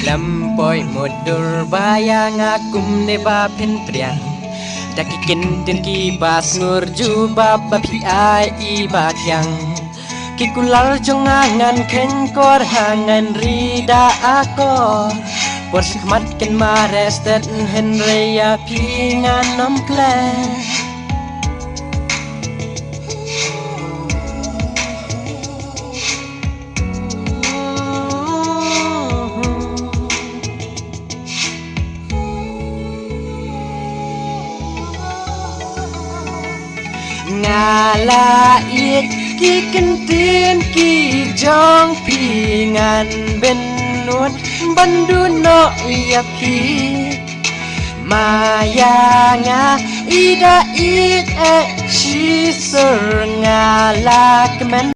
Lampoi mudur bayang akum ne ba pen priang Dakikin din ki bas ngurju babi ai i bakyang Kikular jongangan ken kor hangan rida akor Por sikmat ken marestet henreya pingan nom kle Ngalait ki kentin ki jong pingan benut bandu no ya pi maya nga ida it e shi ser ngalak men